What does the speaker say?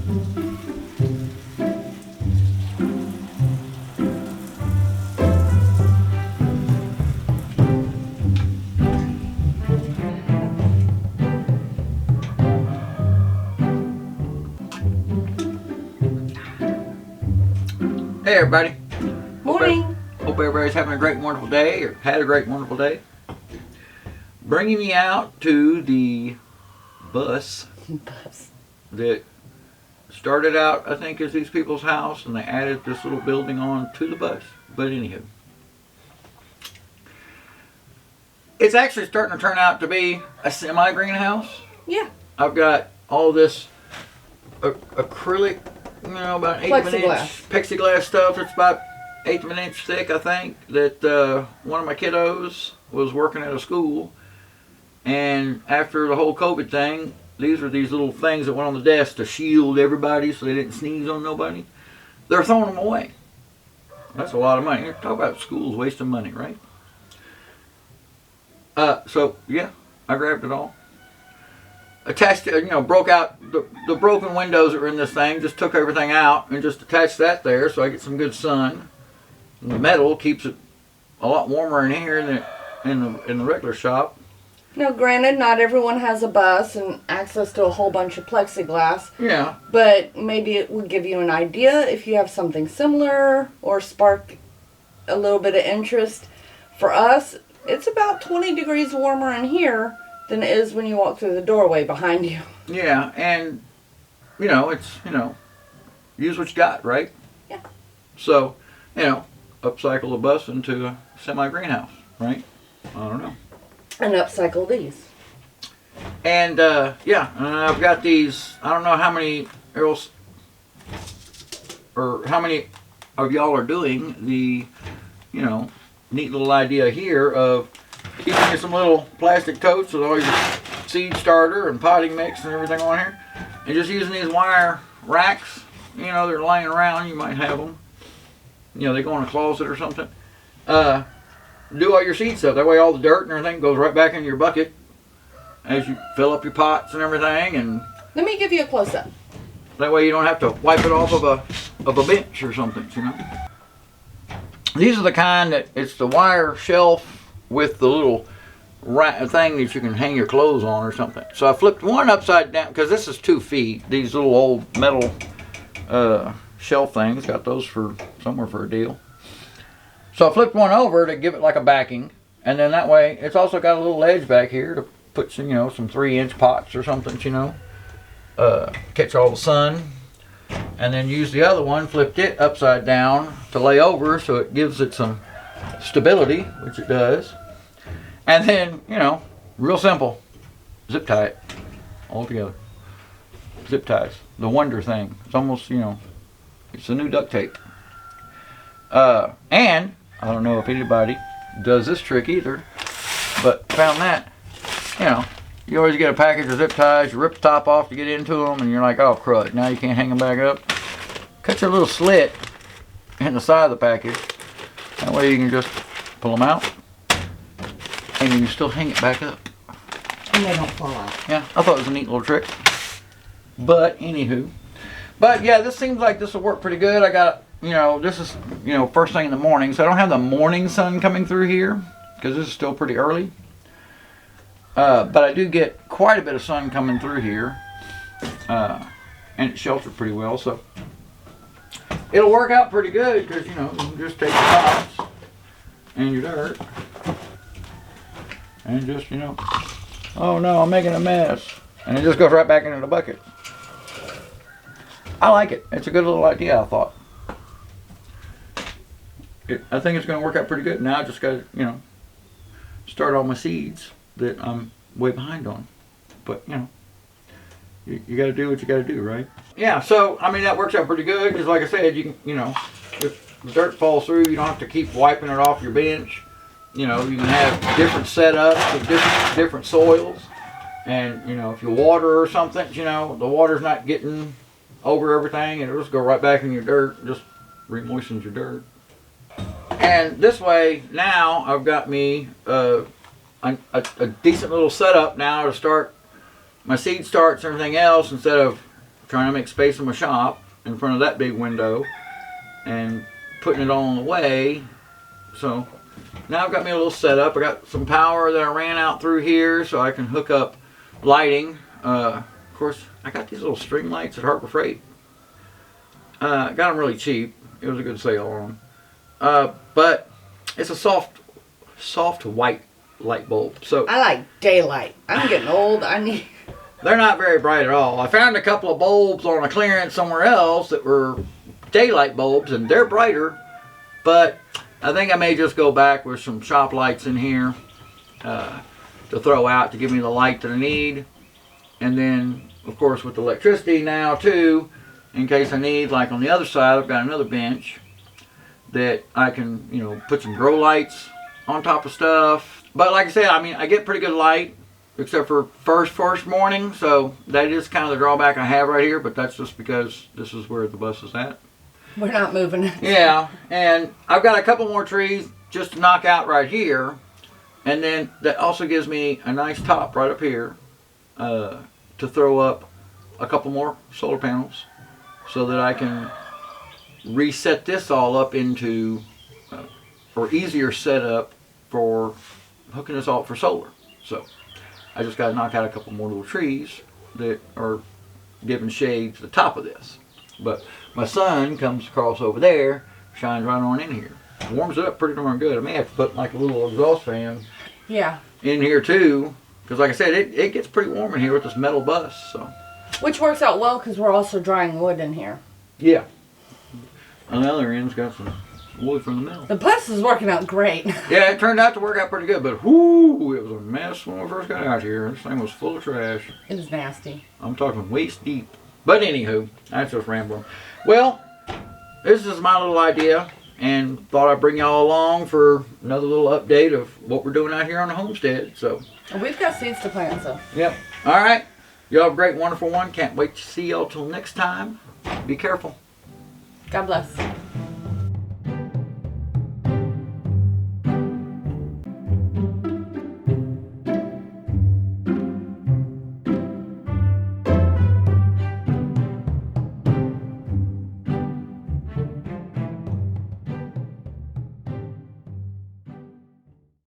Hey everybody. Morning. Hope everybody's having a great wonderful day, or had a great wonderful day. Bringing you out to the bus that started out, I think, as these people's house, and they added this little building on to the bus. But anywho, it's actually starting to turn out to be a semi-greenhouse. Yeah. I've got all this acrylic, you know, about an 1/8 of an inch plexiglass stuff. It's about 1/8 of an inch thick, I think, that one of my kiddos was working at a school, and after the whole COVID thing, these are these little things that went on the desk to shield everybody so they didn't sneeze on nobody. They're throwing them away. That's a lot of money. Talk about schools wasting money, right? So yeah, I grabbed it all. Attached, broke out the broken windows that were in this thing, just took everything out and just attached that there so I get some good sun. And the metal keeps it a lot warmer in here than in the regular shop. Now, granted, not everyone has a bus and access to a whole bunch of plexiglass. Yeah. But maybe it would give you an idea if you have something similar or spark a little bit of interest. For us, it's about 20 degrees warmer in here than it is when you walk through the doorway behind you. Yeah, and, it's, use what you got, right? Yeah. So, upcycle the bus into a semi-greenhouse, right? I don't know. And upcycle these. And, I've got these, I don't know how many else, or how many of y'all are doing the, neat little idea here of keeping you some little plastic totes with all your seed starter and potting mix and everything on here, and just using these wire racks. They're laying around. You might have them. They go in a closet or something. Do all your seed stuff. That way, all the dirt and everything goes right back into your bucket as you fill up your pots and everything. And let me give you a close up. That way, you don't have to wipe it off of a bench or something. These are the kind that it's the wire shelf with the little thing that you can hang your clothes on or something. So I flipped one upside down because this is 2 feet. These little old metal shelf things, got those for somewhere for a deal. So I flipped one over to give it like a backing, and then that way it's also got a little ledge back here to put some, some 3-inch pots or something, catch all the sun. And then use the other one, flipped it upside down to lay over so it gives it some stability, which it does. And then, real simple, zip tie it all together. Zip ties, the wonder thing. It's almost, it's the new duct tape. And I don't know if anybody does this trick either, but found that, you always get a package of zip ties, you rip the top off to get into them, and you're like, oh crud, now you can't hang them back up. Cut your little slit in the side of the package. That way you can just pull them out, and you can still hang it back up. And they don't fall out. Yeah, I thought it was a neat little trick. But anywho, yeah, this seems like this will work pretty good. I got, this is, first thing in the morning, so I don't have the morning sun coming through here because this is still pretty early. But I do get quite a bit of sun coming through here, and it's sheltered pretty well, so it'll work out pretty good because, you can just take your pots and your dirt and just, oh no, I'm making a mess, and it just goes right back into the bucket. I like it. It's a good little idea, I thought. I think it's going to work out pretty good. Now I just got to, start all my seeds that I'm way behind on. But, you got to do what you got to do, right? Yeah, so, that works out pretty good because, like I said, you can, if the dirt falls through, you don't have to keep wiping it off your bench. You can have different setups of different soils. And, if you water or something, the water's not getting over everything, and it'll just go right back in your dirt, just re-moistens your dirt. And this way, now I've got me a decent little setup now to start my seed starts and everything else, instead of trying to make space in my shop in front of that big window and putting it all on the way. So now I've got me a little setup. I got some power that I ran out through here so I can hook up lighting. Of course, I got these little string lights at Harbor Freight. Got them really cheap. It was a good sale on them. But it's a soft white light bulb. So I like daylight. I'm getting old. They're not very bright at all. I found a couple of bulbs on a clearance somewhere else that were daylight bulbs, and they're brighter. But I think I may just go back with some shop lights in here to throw out to give me the light that I need. And then, of course, with the electricity now too, in case I need, like on the other side, I've got another bench that I can, you know, put some grow lights on top of stuff. But like I said, I mean, I get pretty good light, except for first morning. So that is kind of the drawback I have right here, but that's just because this is where the bus is at. We're not moving it. Yeah, and I've got a couple more trees just to knock out right here. And then that also gives me a nice top right up here to throw up a couple more solar panels so that I can reset this all up into or easier setup for hooking this all up for solar. So I just got to knock out a couple more little trees that are giving shade to the top of this. But my sun comes across over there, shines right on in here. Warms it up pretty darn good. I may have to put like a little exhaust fan in here too, because like I said, it gets pretty warm in here with this metal bus. So, which works out well because we're also drying wood in here. Yeah. On the other end's got some wood from the mill. The bus is working out great. Yeah, it turned out to work out pretty good, but whoo, it was a mess when we first got out here. This thing was full of trash. It was nasty. I'm talking waist deep. But anywho, that's just rambling. Well, this is my little idea, and thought I'd bring y'all along for another little update of what we're doing out here on the homestead. So we've got seeds to plant, so. Yep. All right. Y'all have a great, wonderful one. Can't wait to see y'all till next time. Be careful. God bless.